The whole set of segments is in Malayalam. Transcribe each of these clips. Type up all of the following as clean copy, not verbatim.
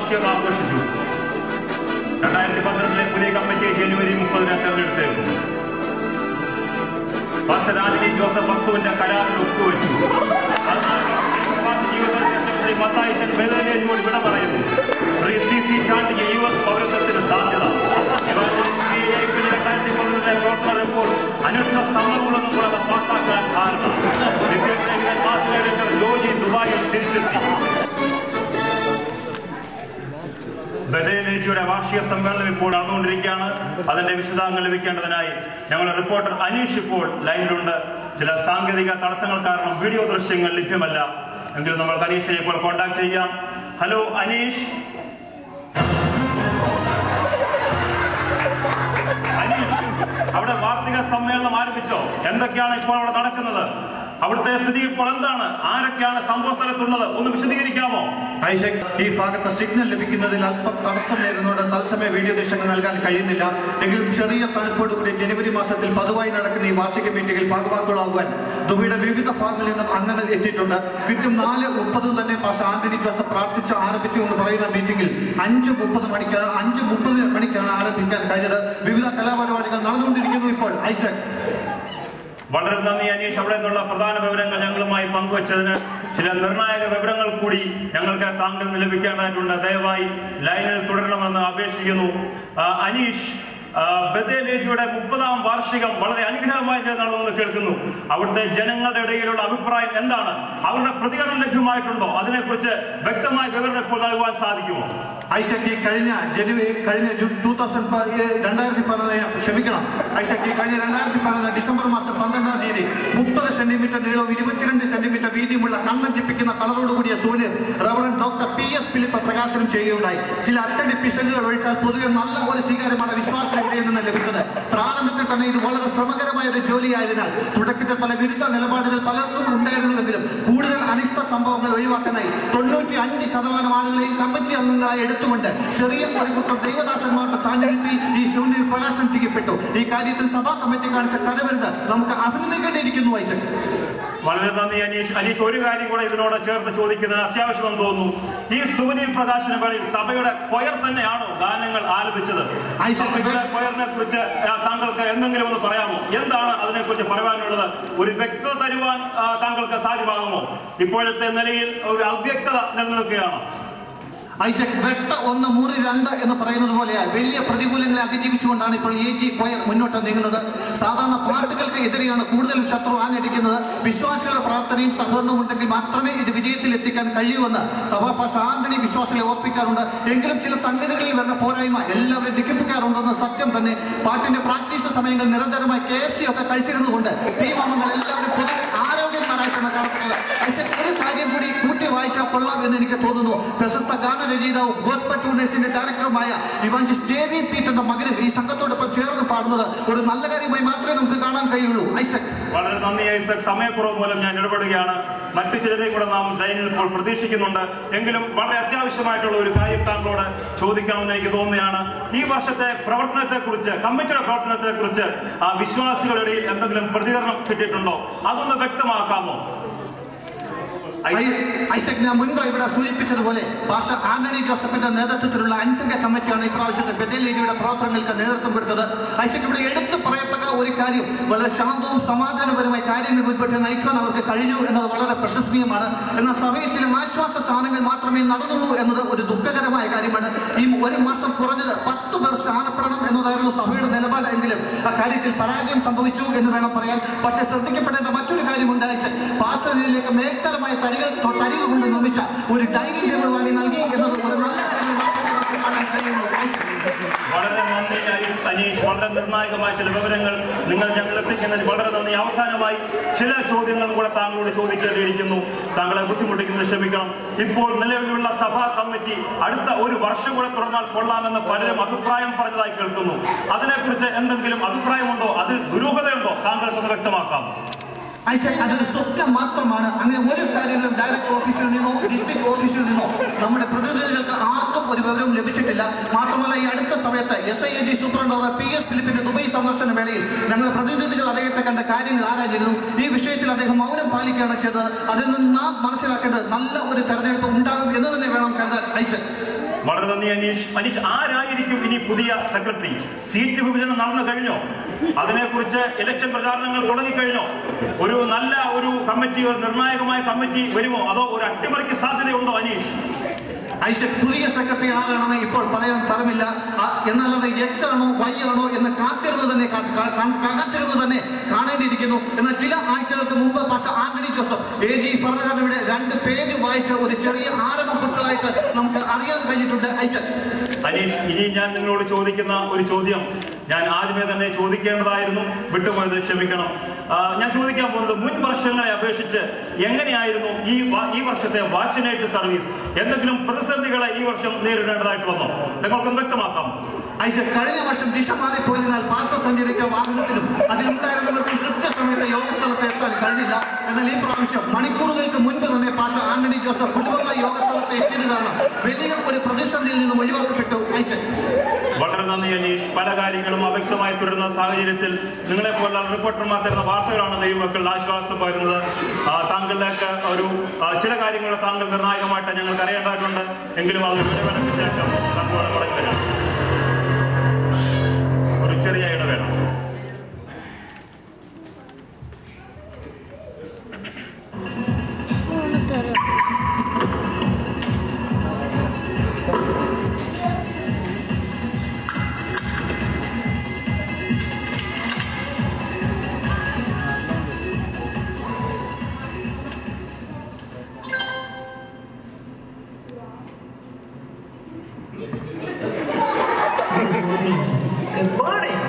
വാർഷികം ആഘോഷിച്ചു. 2012 പുതിയ കമ്മിറ്റി ജനുവരി 30 തെരഞ്ഞെടുത്തേക്കും. പാസ്റ്റർ ആന്റണി ജോസഫ് വസ്തുവിന്റെ കരാറിൽ ഒപ്പുവെച്ചു. ജീവിതത്തിൽ മത്തായിച്ചൻ ബദലേജിനോട് വിട പറയുന്നു. ശ്രീ CC ചാണ്ടിക്ക് US പൗരത്വത്തിന് സാധ്യത. 2013 ഡോക്ടർ റിപ്പോർട്ട് അനുഷ്ഠ സമ്മർദ്ദങ്ങളൊന്നും കൂടാതെ പാസ്സാക്കാൻ ധാരണ. ജോജി ദുബായിൽ തിരിച്ചെത്തി. ബദലേജിയുടെ വാർഷിക സമ്മേളനം ഇപ്പോൾ നടന്നുകൊണ്ടിരിക്കുകയാണ്. അതിന്റെ വിശദാംശങ്ങൾ ലഭിക്കേണ്ടതിനായി ഞങ്ങളുടെ റിപ്പോർട്ടർ അനീഷ് ഇപ്പോൾ ലൈനിലുണ്ട്. ചില സാങ്കേതിക തടസ്സങ്ങൾ കാരണം വീഡിയോ ദൃശ്യങ്ങൾ ലഭ്യമല്ല. എങ്കിലും നമ്മൾക്ക് അനീഷിനെ ഇപ്പോൾ കോൺടാക്ട് ചെയ്യാം. ഹലോ അനീഷ്. അനീഷ്, അവിടെ വാർഷിക സമ്മേളനം ആരംഭിച്ചോ? എന്തൊക്കെയാണ് ഇപ്പോൾ അവിടെ നടക്കുന്നത്? അവിടുത്തെ സ്ഥിതി ഇപ്പോൾ എന്താണ്? ആരൊക്കെയാണ് സംഭവ സ്ഥലത്തുള്ളത്? ഒന്ന് വിശദീകരിക്കാമോ? ഐസക്, ഈ ഭാഗത്ത് സിഗ്നൽ ലഭിക്കുന്നതിൽ അല്പം തടസ്സം നേരുന്നതോടെ തത്സമയ വീഡിയോ ദൃശ്യങ്ങൾ നൽകാൻ കഴിയുന്നില്ല. എങ്കിലും ചെറിയ തണുപ്പോടുകൂടി ജനുവരി മാസത്തിൽ പതിവായി നടക്കുന്ന ഈ വാർഷിക മീറ്റിംഗിൽ ഭാഗവാക്കുകളാകുവാൻ ദുബൈയുടെ വിവിധ ഭാഗങ്ങളിൽ നിന്നും അംഗങ്ങൾ എത്തിയിട്ടുണ്ട്. കൃത്യം 4:30 തന്നെ പാസ്റ്റർ ആന്റണി ജോസഫ് പ്രാർത്ഥിച്ച് ആരംഭിച്ചു എന്ന് പറയുന്ന മീറ്റിംഗിൽ 5:30 മണിക്കാണ് ആരംഭിക്കാൻ കഴിഞ്ഞത്. വിവിധ കലാപരിപാടികൾ നടന്നുകൊണ്ടിരിക്കുന്നു ഇപ്പോൾ. ഐസക്, വളരെ നന്ദി അനീഷ്. അവിടെ നിന്നുള്ള പ്രധാന വിവരങ്ങൾ ഞങ്ങളുമായി പങ്കുവച്ചതിന്. ചില നിർണായക വിവരങ്ങൾ കൂടി ഞങ്ങൾക്ക് താങ്കൾ ലഭിക്കേണ്ടതായിട്ടുണ്ട്. ദയവായി ലൈനിൽ തുടരണമെന്ന് അപേക്ഷിക്കുന്നു. അനീഷ്, ബദലേജിയുടെ 30ാം വാർഷികം വളരെ അനുഗ്രഹമായി നടന്നുവെന്ന് കേൾക്കുന്നു. അവിടുത്തെ ജനങ്ങളുടെ ഇടയിലുള്ള അഭിപ്രായം എന്താണ്? അവരുടെ പ്രതികരണം ലഭ്യമായിട്ടുണ്ടോ? അതിനെക്കുറിച്ച് വ്യക്തമായ വിവരണം ഇപ്പോൾ നൽകുവാൻ സാധിക്കുമോ? ഐസക്, കഴിഞ്ഞ 2014 ഡിസംബർ മാസം 12-ാം തീയതി 30 സെന്റിമീറ്റർ നീളവും 22 സെന്റിമീറ്റർ വീതിയുമുള്ള കണ്ണഞ്ചിപ്പിക്കുന്ന കളറോടുകൂടിയ സൂര്യൻ റവറന്റ് ഡോക്ടർ PS ഫിലിപ്പ് പ്രകാശനം ചെയ്യുകയുണ്ടായി. ചില അച്ചടി പിശകുകൾ ഒഴിച്ചാൽ പൊതുവെ നല്ല ഒരു സ്വീകാര്യമാണ് വിശ്വാസികളുടെ ഇടയിൽ നിന്ന് ലഭിച്ചത്. പ്രാരംഭത്തിൽ തന്നെ ഇത് വളരെ ശ്രമകരമായ ഒരു ജോലിയായതിനാൽ തുടക്കത്തിൽ പല വിരുദ്ധ നിലപാടുകൾ പലർക്കും ഉണ്ടായിരുന്നുവെങ്കിലും കൂടുതൽ അനിഷ്ട സംഭവങ്ങൾ ഒഴിവാക്കാനായി 95% ആളുകളെയും കമ്മിറ്റി അംഗങ്ങളായി എടുത്തുകൊണ്ട് ചെറിയ ഒരു കൂട്ടം ദൈവദാസന്മാരുടെ സാന്നിധ്യത്തിൽ ഈ ശൂന്യൻ പ്രകാശനം ചെയ്യപ്പെട്ടു. ഈ കാര്യത്തിൽ സഭാ കമ്മിറ്റി കാണിച്ച കരവരുത് നമുക്ക് അഭിനന്ദിക്കേണ്ടിയിരിക്കുന്നു. ഐസക്, വളരെ നന്ദി അനീഷ്. അനീഷ്, ഒരു കാര്യം കൂടെ ഇതിനോട് ചേർത്ത് ചോദിക്കുന്നത് അത്യാവശ്യമെന്ന് തോന്നുന്നു. ഈ സുവനി പ്രകാശന വേളയിൽ സഭയുടെ കൊയർ തന്നെയാണോ ഗാനങ്ങൾ ആലപിച്ചത്? കൊയറിനെ കുറിച്ച് താങ്കൾക്ക് എന്തെങ്കിലും ഒന്ന് പറയാമോ? എന്താണ് അതിനെക്കുറിച്ച് പറയാനുള്ളത്? ഒരു വ്യക്തത തരുവാൻ താങ്കൾക്ക് സാധ്യമാകുമോ? ഇപ്പോഴത്തെ നിലയിൽ ഒരു അവ്യക്തത നിലനിൽക്കുകയാണ്. ഐസക്, വെട്ട 1 മുറി 2 എന്ന് പറയുന്നത് പോലെയാണ്. വലിയ പ്രതികൂലങ്ങളെ അതിജീവിച്ചുകൊണ്ടാണ് ഇപ്പോൾ AG കൊയർ മുന്നോട്ട് നീങ്ങുന്നത്. സാധാരണ പാർട്ടികൾക്ക് എതിരെയാണ് കൂടുതലും ശത്രു ആഞ്ഞടിക്കുന്നത്. വിശ്വാസികളുടെ പ്രാർത്ഥനയും സഹകരണവും ഉണ്ടെങ്കിൽ മാത്രമേ ഇത് വിജയത്തിൽ എത്തിക്കാൻ കഴിയൂവെന്ന് സഭാ പാസ്റ്റർ ആന്റണി വിശ്വാസികളെ ഓർപ്പിക്കാറുണ്ട്. എങ്കിലും ചില സംഗതികളിൽ വരുന്ന പോരായ്മ എല്ലാവരും ദുഃഖിപ്പിക്കാറുണ്ടെന്ന് സത്യം തന്നെ. പാർട്ടിന്റെ പ്രാക്ടീസ് സമയങ്ങൾ നിരന്തരമായി KFC ഒക്കെ കഴിച്ചിരുന്നതുകൊണ്ട് ടീം അംഗങ്ങൾ എല്ലാവരും പൊതുവെ ആരോഗ്യന്മാരായിട്ടാണ് കാണപ്പെടുന്നത്. ഐസക്, ഒരു കാര്യം കൂടി കൂട്ടി വായിച്ചാൽ കൊള്ളാം എന്ന് എനിക്ക് തോന്നുന്നു. പ്രശസ്ത ഗാനരചയിതാവും ഗോസ്പൽ ടൂണേഴ്സിന്റെ ഡയറക്ടറുമായ ഇവാഞ്ചലിസ്റ്റ് JV പീറ്ററിന്റെ മകനും ഈ സംഘത്തോടൊപ്പം ചേർന്ന് പാടുന്നത് ഒരു നല്ല കാര്യമായി മാത്രമേ നമുക്ക് കാണാൻ കഴിയുള്ളൂ. ഐസക്, വളരെ നന്ദി ഐസക്. സമയക്കുറവ് മൂലം ഞാൻ ഇടപെടുകയാണ്. മറ്റു ചിലരെയും കൂടെ നാം ലൈനിൽ ഇപ്പോൾ പ്രതീക്ഷിക്കുന്നുണ്ട്. എങ്കിലും വളരെ അത്യാവശ്യമായിട്ടുള്ള ഒരു കാര്യം താങ്കളോട് ചോദിക്കണമെന്ന് എനിക്ക് തോന്നുകയാണ്. ഈ വർഷത്തെ പ്രവർത്തനത്തെക്കുറിച്ച്, കമ്മിറ്റിയുടെ പ്രവർത്തനത്തെക്കുറിച്ച് വിശ്വാസികളുടെ എന്തെങ്കിലും പ്രതികരണം കിട്ടിയിട്ടുണ്ടോ? അതൊന്ന് വ്യക്തമാക്കാമോ? ഐസക്, ഞാൻ മുൻപ് ഇവിടെ സൂചിപ്പിച്ചതുപോലെ പാസ്റ്റർ ആന്റണി ജോസഫിന്റെ നേതൃത്വത്തിലുള്ള 5-അംഗ കമ്മിറ്റിയാണ് ഇപ്രാവശ്യത്തെ ബദലേജിയുടെ പ്രവർത്തനങ്ങൾക്ക് നേതൃത്വം കൊടുത്തത്. ഐസക്, ഇവിടെ എടുത്തു പറയത്തക്ക ഒരു കാര്യം, വളരെ ശാന്തവും സമാധാനപരമായി കാര്യങ്ങൾ മുൻപോട്ട് നയിക്കാൻ അവർക്ക് കഴിഞ്ഞു എന്നത് വളരെ പ്രശംസനീയമാണ്. എന്നാൽ സഭയിൽ ചില ആശ്വാസ സ്ഥാനങ്ങൾ മാത്രമേ നടന്നുള്ളൂ എന്നത് ഒരു ദുഃഖകരമായ കാര്യമാണ്. ഈ ഒരു മാസം കുറഞ്ഞത് 10 പേർ സ്ഥാനപ്പെടണം എന്നതായിരുന്നു സഭയുടെ നിലപാട്. എങ്കിലും ആ കാര്യത്തിൽ പരാജയം സംഭവിച്ചു എന്ന് വേണം പറയാൻ. പക്ഷേ ശ്രദ്ധിക്കപ്പെടേണ്ട മറ്റൊരു കാര്യമുണ്ട്. ഐസക്, പാസ്റ്ററിലേക്ക് മേൽത്തരമായ തടികൾ കൊണ്ട് നിർമ്മിച്ച ഒരു ഡൈനിങ് ടേബിൾ വാങ്ങി നൽകി എന്നത് ഒരു നല്ല കാര്യമായി മാത്രമേ നമുക്ക് കാണാൻ കഴിയുള്ളൂ. വളരെ നന്ദി അനീഷ്. വളരെ നിർണായകമായ ചില വിവരങ്ങൾ നിങ്ങൾ ഞങ്ങൾ എത്തിക്കുന്നതിൽ വളരെ നന്ദി. അവസാനമായി ചില ചോദ്യങ്ങൾ കൂടെ താങ്കളോട് ചോദിക്കേണ്ടിയിരിക്കുന്നു. താങ്കളെ ബുദ്ധിമുട്ടിക്കുന്നത് ക്ഷമിക്കണം. ഇപ്പോൾ നിലവിലുള്ള സഭാ കമ്മിറ്റി അടുത്ത ഒരു വർഷം കൂടെ തുടർന്നാൽ കൊള്ളാമെന്ന് പലരും അഭിപ്രായം പറഞ്ഞതായി കേൾക്കുന്നു. അതിനെക്കുറിച്ച് എന്തെങ്കിലും അഭിപ്രായമുണ്ടോ? അതിൽ ദുരൂഹതയുണ്ടോ? താങ്കൾക്കൊന്ന് വ്യക്തമാക്കാം. ഐസക്, അതൊരു സ്വപ്നം മാത്രമാണ്. അങ്ങനെ ഒരു കാര്യങ്ങളും ഡയറക്ടർ ഓഫീസിൽ നിന്നോ ഡിസ്ട്രിക്ട് ഓഫീസിൽ നിന്നോ നമ്മുടെ പ്രതിനിധികൾക്ക് ആർക്കും ഒരു വിവരവും ലഭിച്ചിട്ടില്ല. മാത്രമല്ല, ഈ അടുത്ത സമയത്ത് SIAG സൂപ്രണ്ട് PS ഫിലിപ്പിന്റെ ദുബൈ സന്ദർശന വേളയിൽ ഞങ്ങളുടെ പ്രതിനിധികൾ അദ്ദേഹത്തെ കണ്ട കാര്യങ്ങൾ ആരാഞ്ഞിരുന്നു. ഈ വിഷയത്തിൽ അദ്ദേഹം മൗനം പാലിക്കുകയാണ് ചെയ്തത്. അതിൽ നിന്ന് നാം മനസ്സിലാക്കേണ്ടത് നല്ല ഒരു തെരഞ്ഞെടുപ്പ് ഉണ്ടാകും എന്ന് തന്നെ വേണം കരുതാൻ. ഐസക്, വളരെ നന്ദി അനീഷ്. അനീഷ്, ആരായിരിക്കും ഇനി പുതിയ സെക്രട്ടറി? സീറ്റ് വിഭജനം നടന്നു കഴിഞ്ഞോ? അതിനെക്കുറിച്ച് ഇലക്ഷൻ പ്രചാരണങ്ങൾ തുടങ്ങിക്കഴിഞ്ഞോ? ഒരു നല്ല ഒരു കമ്മിറ്റി, ഒരു നിർണായകമായ കമ്മിറ്റി വരുമോ, അതോ ഒരു അട്ടിമറിക്ക് സാധ്യതയുണ്ടോ അനീഷ്? ഐസക്, പുതിയ സെക്രട്ടറി ആരാണെന്ന് ഇപ്പോൾ പറയാൻ തരമില്ല. എന്നല്ലാതെ എക്സ് ആണോ വൈ ആണോ എന്ന് കാത്തിരുന്നു തന്നെ കാണേണ്ടിയിരിക്കുന്നു. എന്നാൽ ചില ആഴ്ചകൾക്ക് മുമ്പ് പക്ഷേ ആന്റണി ജോസഫ് AG ഭരണഘടനയുടെ 2 പേജ് വായിച്ച് ഒരു ചെറിയ ആരംഭം കുറിച്ചതായിട്ട് നമുക്ക് അറിയാൻ കഴിഞ്ഞിട്ടുണ്ട്. ഐസക്, അനീഷ്, ഇനി ഞാൻ നിങ്ങളോട് ചോദിക്കുന്ന ഒരു ചോദ്യം ഞാൻ ആദ്യമേ തന്നെ ചോദിക്കേണ്ടതായിരുന്നു, വിട്ടുപോയത് ക്ഷമിക്കണം. ഞാൻ ചോദിക്കാൻ പോകുന്നത്, മുൻ വർഷങ്ങളെ അപേക്ഷിച്ച് എങ്ങനെയായിരുന്നു ഈ വർഷത്തെ വാക്സിനേറ്റ് സർവീസ്? എന്തെങ്കിലും പ്രതിസന്ധികളെ ഈ വർഷം നേരിടേണ്ടതായിട്ട് വന്നോ? നിങ്ങൾക്കൊന്ന് വ്യക്തമാക്കാം. ഐസക്, കഴിഞ്ഞ വർഷം ദിശ മാറിപ്പോയതിനാൽ പാർശ്വ സഞ്ചരിച്ച വാഹനത്തിനും അതിലുണ്ടായിരുന്നവർക്കും കൃത്യസമയത്ത് യോഗസ്ഥലത്ത് എത്താൻ കഴിഞ്ഞില്ല. എന്നാൽ ഈ പ്രാവശ്യം മണിക്കൂറുകൾക്ക് മുൻപ് തന്നെ പാർശ്വ ആന്റണി ജോസഫ് കുടുംബമായി യോഗസ്ഥലത്ത് എത്തിയത് കാരണം വലിയ ഒരു പ്രതിസന്ധിയിൽ നിന്നും ഒഴിവാക്കപ്പെട്ടു. ഐസക്, വളരെ നന്ദി അനീഷ്. പല കാര്യങ്ങളും അവ്യക്തമായി തുടരുന്ന സാഹചര്യത്തിൽ നിങ്ങളെ പോലുള്ള റിപ്പോർട്ടർമാർ തരുന്ന വാർത്തകളാണ് ദൈവമക്കൾ ആശ്വാസം പകരുന്നത്. താങ്കളിലേക്ക് ഒരു ചില കാര്യങ്ങൾ താങ്കൾ നിർണായകമായിട്ട് ഞങ്ങൾക്ക് അറിയേണ്ടതായിട്ടുണ്ട്. എങ്കിലും അത് വിവരങ്ങൾക്ക് ശേഷം താങ്കളോട് മടങ്ങി വരാം. ഒരു ചെറിയ ഇടവേള. Good morning.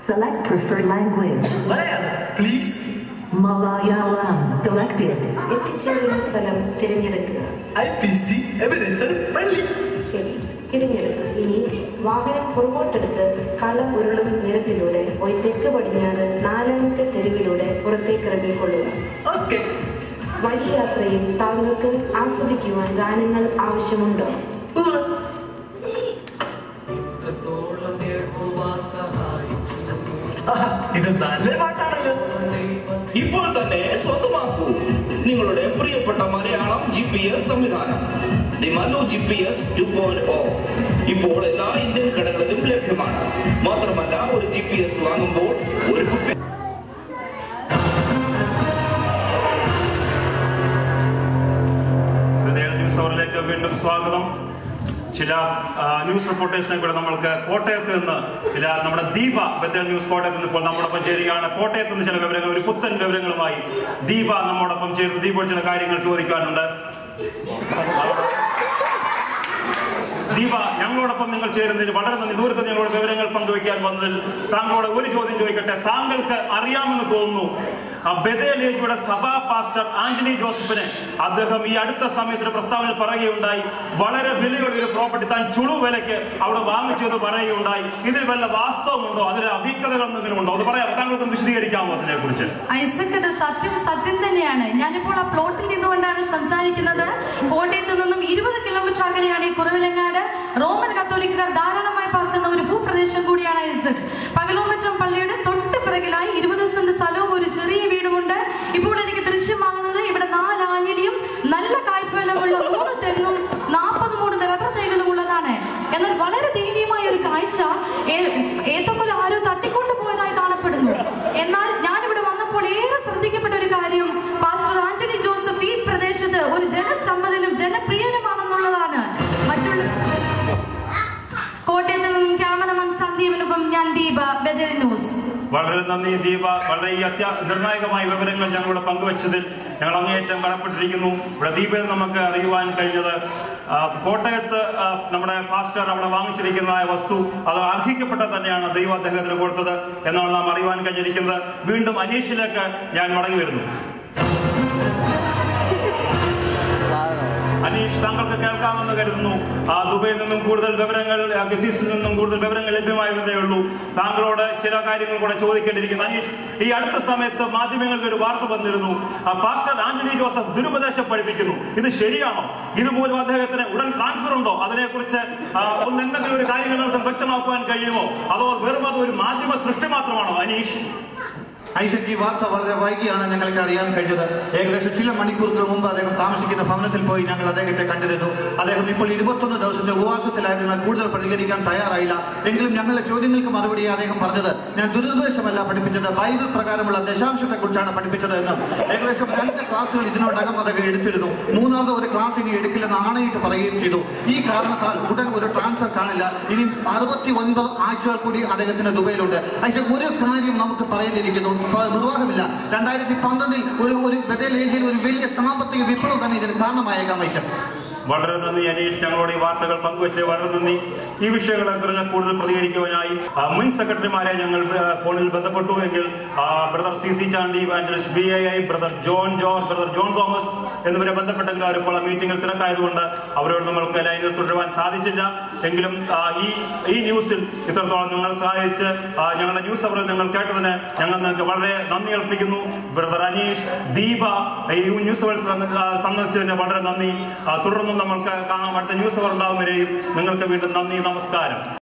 Select preferred language. Malayalam, please. Malayalam selected. എത്തിച്ചേരുന്ന സ്ഥലം തിരഞ്ഞെടുക്കുക. IPC Ebenezer പള്ളി. ശരി, തിരഞ്ഞെടുത്തു. ഇനി വാഹനം പുറകോട്ടെടുത്ത് കല ഉരുളും നിരത്തിലൂടെ പോയി തെക്ക് പടിഞ്ഞാറ് 4ാമത്തെ തെരുവിലൂടെ പുറത്തേക്ക് ഇറങ്ങിക്കൊള്ളുക. Okay. വഴിയാത്രയിൽ താങ്കൾക്ക് ആസ്വദിക്കുവാൻ ഗാനങ്ങൾ ആവശ്യമുണ്ടോ? ഇത് നല്ല പാട്ടാണല്ലോ. ഇപ്പോൾ തന്നെ സ്വന്തമാക്കൂ നിങ്ങളുടെ പ്രിയപ്പെട്ട മലയാളം GPS സംവിധാനം ദി മല്ലു GPS 2.0. ഇപ്പോൾ എല്ലാ ഇന്ത്യൻ കടകളിലും ലഭ്യമാണ്. മാത്രമല്ല, ഒരു GPS വാങ്ങുമ്പോൾ ഒരു കുപ്പി ന്യൂസ് അവറിലേക്ക് വീണ്ടും സ്വാഗതം. ചില ന്യൂസ് റിപ്പോർട്ടേഴ്സിനെ കൂടെ നമ്മൾക്ക് കോട്ടയത്ത് നിന്ന് നമ്മുടെ ദീപ ബദൽ ന്യൂസ് കോട്ടയത്ത് നിന്ന് ഇപ്പോൾ നമ്മോടൊപ്പം ചേരുകയാണ്. കോട്ടയത്ത് നിന്ന് ചില വിവരങ്ങൾ, ഒരു പുത്തൻ വിവരങ്ങളുമായി ദീപ നമ്മോടൊപ്പം ചേർന്ന് ദീപ ചില കാര്യങ്ങൾ ചോദിക്കാനുണ്ട്. ദീപ, ഞങ്ങളോടൊപ്പം നിങ്ങൾ ചേരുന്നതിന് വളരെ നന്ദി. ദൂരത്ത് ഞങ്ങളോട് വിവരങ്ങൾ പങ്കുവയ്ക്കാൻ വന്നതിൽ താങ്കളോട് ഒരു ചോദ്യം ചോദിക്കട്ടെ. താങ്കൾക്ക് അറിയാമെന്ന് തോന്നുന്നു, ബെഥേലിയുടെ സഭാ പാസ്റ്റർ ആന്റണി ജോസഫിനെ അദ്ദേഹം ഈ അടുത്ത സമയത്ത് പ്രസ്താവനയിൽ പറയുകയുണ്ടായി, വളരെ വിലയുള്ള ഒരു പ്രോപ്പർട്ടി താൻ ചുളു വിലയ്ക്ക് അവിടെ വാങ്ങിച്ചത് പറയുകയുണ്ടായി. ഇതിൽ വല്ല വാസ്തവമുണ്ടോ? അതിലെ അവ്യക്തതകൾ എന്തെങ്കിലും ഉണ്ടോ? അത് പറയാം. താങ്കൾക്ക് വിശദീകരിക്കാമോ അതിനെ കുറിച്ച്? ഐസക്, അത് സത്യം തന്നെയാണ്. ഞാനിപ്പോൾ ആ പ്ലോട്ടിൽ നിന്നുകൊണ്ടാണ് സംസാരിക്കുന്നത്. കോട്ടയത്ത് നിന്നും 20 കിലോമീറ്റർ അകലെയാണ് ഈ കുറവിലങ്ങാട്. റോമൻ കത്തോലിക്കർ ധാരാളമായി പാർക്കുന്ന ഒരു ഭൂപ്രദേശം കൂടിയാണ് ഐസക്. പകലോമറ്റം പള്ളിയുടെ തൊട്ട് പിറകിലായി 20 സെന്റ് സ്ഥലവും ഒരു ചെറിയ വീടുമുണ്ട്. ഇപ്പോൾ എനിക്ക് ദൃശ്യമാകുന്നത് ഇവിടെ 4 ആഞ്ഞിലിയും നല്ല കായ്ഫലമുള്ള 3 തെങ്ങും 40 മൂട് റബ്ബർ തൈകളും ഉള്ളതാണ്. എന്നാൽ വളരെ ദയനീയമായ ഒരു കാഴ്ച, ഏതൊക്കെ ആരോ തട്ടിക്കൊണ്ടു പോയതായി കാണപ്പെടുന്നു. എന്നാൽ ഞാനിവിടെ വന്നപ്പോൾ ഏറെ ശ്രദ്ധിക്കപ്പെട്ട ഒരു കാര്യം, പാസ്റ്റർ ആന്റണി ജോസഫ് ഈ പ്രദേശത്ത് ഒരു ജനസമ്മതനും ജനപ്രിയനുമാണെന്നുള്ളതാണ്. കോട്ടയത്ത് നിന്നും ക്യാമറമാൻ സന്ദീപിനൊപ്പം ഞാൻ ദീപ, ബദൽ ന്യൂസ്. വളരെ നന്ദി ദീപ. വളരെ ഈ നിർണായകമായ വിവരങ്ങൾ ഞങ്ങളോട് പങ്കുവച്ചതിൽ ഞങ്ങൾ അങ്ങേയറ്റം കടപ്പെട്ടിരിക്കുന്നു. ഇവിടെ ദീപയിൽ നമുക്ക് അറിയുവാൻ കഴിഞ്ഞത്, കോട്ടയത്ത് നമ്മുടെ പാസ്റ്റർ അവിടെ വാങ്ങിച്ചിരിക്കുന്ന വസ്തു അത് അർഹിക്കപ്പെട്ട തന്നെയാണ് ദൈവം അദ്ദേഹത്തിന് കൊടുത്തത് എന്നാണ് നാം അറിയുവാൻ കഴിഞ്ഞിരിക്കുന്നത്. വീണ്ടും അനീഷിലേക്ക് ഞാൻ മടങ്ങി വരുന്നു. അനീഷ്, താങ്കൾക്ക് കേൾക്കാമെന്ന് കരുതുന്നു. ദുബൈയിൽ നിന്നും കൂടുതൽ വിവരങ്ങൾ, ഗസീസിൽ നിന്നും കൂടുതൽ വിവരങ്ങൾ ലഭ്യമായതേ ഉള്ളൂ. താങ്കളോട് ചില കാര്യങ്ങൾ കൂടെ ചോദിക്കേണ്ടിയിരിക്കുന്നു. അനീഷ്, ഈ അടുത്ത സമയത്ത് മാധ്യമങ്ങളിൽ ഒരു വാർത്ത വന്നിരുന്നു, പാസ്റ്റർ ആന്റണി ജോസഫ് ദുരുപദേശം പഠിപ്പിക്കുന്നു. ഇത് ശരിയാണോ? ഇതുപോലും അദ്ദേഹത്തിന് ഉടൻ ട്രാൻസ്ഫർ ഉണ്ടോ? അതിനെക്കുറിച്ച് എന്തെങ്കിലും ഒരു കാര്യങ്ങൾ വ്യക്തമാക്കുവാൻ കഴിയുമോ? അതോ വെറും അത് ഒരു മാധ്യമ സൃഷ്ടി മാത്രമാണോ? അനീഷ്, ഐസക് ഈ വാർത്ത വളരെ വൈകിയാണ് ഞങ്ങൾക്ക് അറിയാൻ കഴിഞ്ഞത്. ഏകദേശം ചില മണിക്കൂറുകൾ മുമ്പ് അദ്ദേഹം താമസിക്കുന്ന ഭവനത്തിൽ പോയി ഞങ്ങൾ അദ്ദേഹത്തെ കണ്ടിരുന്നു. അദ്ദേഹം ഇപ്പോൾ 21 ദിവസത്തെ ഉപവാസത്തിലായതിനാൽ കൂടുതൽ പ്രതികരിക്കാൻ തയ്യാറായില്ല. എങ്കിലും ഞങ്ങളുടെ ചോദ്യങ്ങൾക്ക് മറുപടി അദ്ദേഹം പറഞ്ഞത്, ഞാൻ ദുരുദ്ദേശമല്ല പഠിപ്പിച്ചത്, ബൈബിൾ പ്രകാരമുള്ള ദശാംശത്തെ കുറിച്ചാണ് പഠിപ്പിച്ചത് എന്നും ഏകദേശം 2 ക്ലാസ്സുകൾ ഇതിനോടകം അദ്ദേഹം എടുത്തിരുന്നു. 3ാമത് ഒരു ക്ലാസ് ഇനി എടുക്കില്ലെന്ന് ആണയിട്ട് പറയുകയും ചെയ്തു. ഈ കാരണത്താൽ ഉടൻ ഒരു ട്രാൻസ്ഫർ കാണില്ല. ഇനി 69 ആഴ്ചകൾ കൂടി അദ്ദേഹത്തിന് ദുബൈയിലുണ്ട്. ഐസക്, ഒരു കാര്യം നമുക്ക് പറയേണ്ടിയിരിക്കുന്നു, നിർവാഹമില്ല. 2012 ഒരു ബദലേജിൽ ഒരു വലിയ സാമ്പത്തിക വിപ്ലവം തന്നെ ഇതിന് കാരണമായേക്കാം. ഐസക്, വളരെ നന്ദി അനീഷ്, ഞങ്ങളോട് ഈ വാർത്തകൾ പങ്കുവച്ച് വളരെ നന്ദി. ഈ വിഷയങ്ങളെ കുറിച്ച് കൂടുതൽ പ്രതികരിക്കുവാനായി മുൻ സെക്രട്ടറിമാരെ ഞങ്ങൾ ഫോണിൽ ബന്ധപ്പെട്ടു എങ്കിൽ brother CC Chandy, evangelist BAI, brother John George, brother John Thomas എന്നിവരെ ബന്ധപ്പെട്ടെങ്കിൽ അവരിപ്പോൾ മീറ്റിംഗിൽ തിരക്കായതുകൊണ്ട് അവരോട് നമ്മൾക്ക് ലൈനിൽ തുടരുവാൻ സാധിച്ചില്ല. എങ്കിലും ഈ ന്യൂസിൽ ഇത്രത്തോളം നിങ്ങൾ സഹായിച്ച് ഞങ്ങളുടെ ന്യൂസ് അവറിൽ നിങ്ങൾ കേട്ടതിന് ഞങ്ങൾ നിങ്ങൾക്ക് വളരെ നന്ദി അർപ്പിക്കുന്നു. ബ്രദർ അനീഷ്, ദീപ ഈ ന്യൂസ് അവർ സംബന്ധിച്ചതിന് വളരെ നന്ദി. തുടർന്നും നമ്മൾക്ക് കാണാൻ അടുത്ത ന്യൂസ് അവർ ഉണ്ടാകും വരെയും നിങ്ങൾക്ക് വീണ്ടും നന്ദി, നമസ്കാരം.